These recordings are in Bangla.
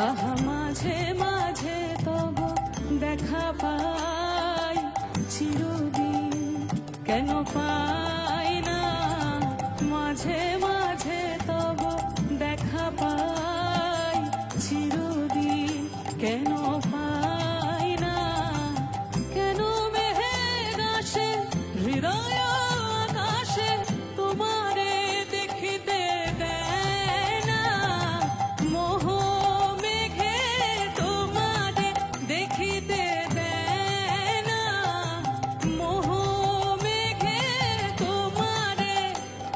আহা মাঝে মাঝে তব দেখা পাই, চিরদিন কেন পাই না। মাঝে মাঝে তব দেখা পাই, চিরদিন কেন পাই না। কেন মেঘ আসে হৃদয় আকাশে, তোমারে দেখিতে দেয় না। মোহ মেঘে তোমারে দেখিতে দেয় না। মোহ মেঘে তোমারে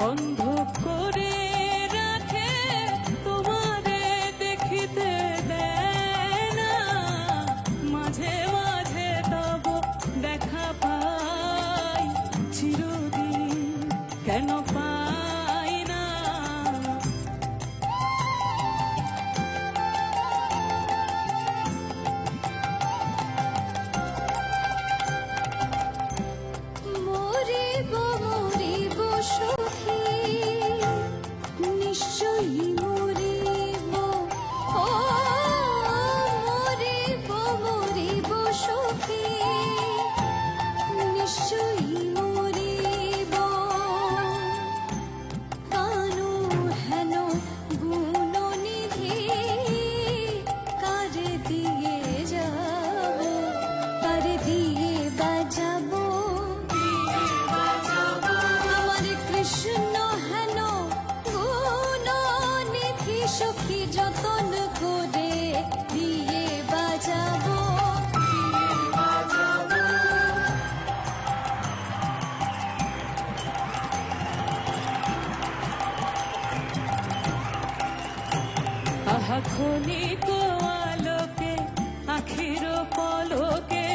অন্ধ করে রাখে, তোমারে দেখিতে দেয় না। মাঝে মাঝে তব দেখা পাই, চিরদিন কেন পাই না। মরিব মরিব সখী, নিশ্চয়ই মরিব। ও মরিব মরিব সখী, নিশ্চয়ই মরিব। কানু হেন গুণনিধি, কারে দিয়ে যাব, কারে দিয়ে বাজাবো। আমার কৃষ্ণ হেন গুণনিধি, সখী যতন করে দিয়ে বাজাবো। আহা ক্ষণিক আলোকে আখির পলকে,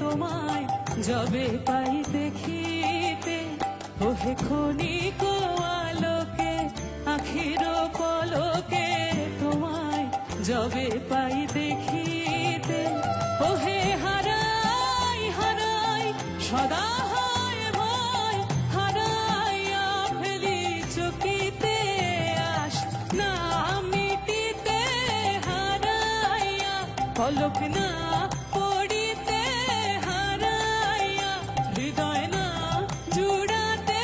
তোমায় যবে পাই দেখিতে। ওহে ক্ষণিক আলোকে আখির পলকে, তোমায় যবে পাই দেখিতে। ওহে হারাই হারাই সদা হয় ভয়, হারাইয়া ফেলি চকিতে আস না মিটিতে। হারাইয়া পলক না পড়িতে, হারাইয়া হৃদয় না জুড়াতে।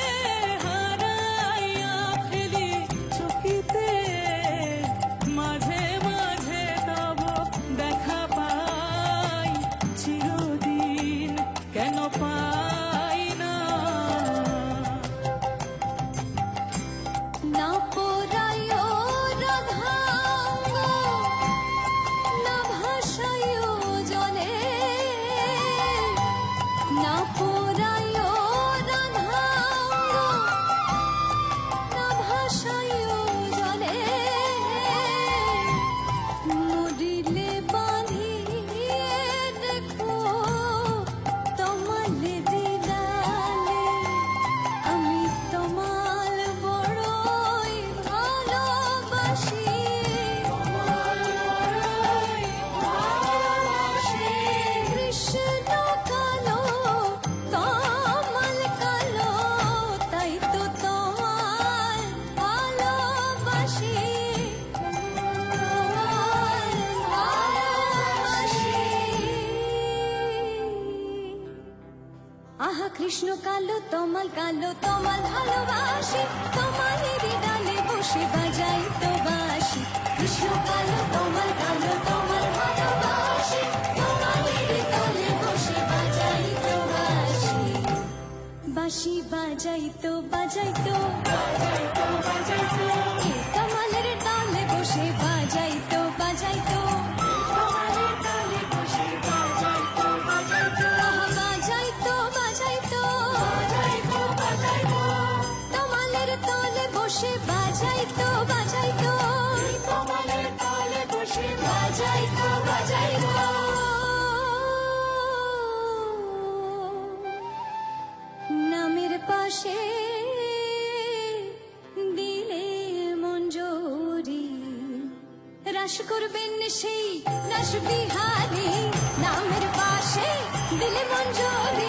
হারাইয়া ফেলি চকিতে, মাঝে মাঝে তব দেখা পাই, চিরদিন কেন পাই না। না পোড়ায় রাধাঙ্গ, না ভাসায় জলে। না পোড়ায় রাধাঙ্গ, না ভাসায় জলে। মরিলে বাঁধিয়ে দেখো তমালের ডালে। আমি তমাল বড়ই ভালোবাসি, কৃষ্ণ কালো তমাল কালো, তাই তো তমাল ভালোবাসি। আহা কৃষ্ণ কালো তমাল ভালোবাসি, তোমালেরই ডালে বসে বাজাই তো বাঁশি। কৃষ্ণ কালো তমাল ভালোবাসি, তোমালেরই ডালে বসে বাজাই তো বাঁশি। বাঁশি বাজাই তো এ তমালের ডালে বসে বাজাই তো আহা বাজাই তো তমালের তলে বসে বাজাই তো নামের পাশে দিলে মঞ্জুরি, রাস করবেন সেই রাস বিহারী। নামের পাশে দিলে মঞ্জুরি,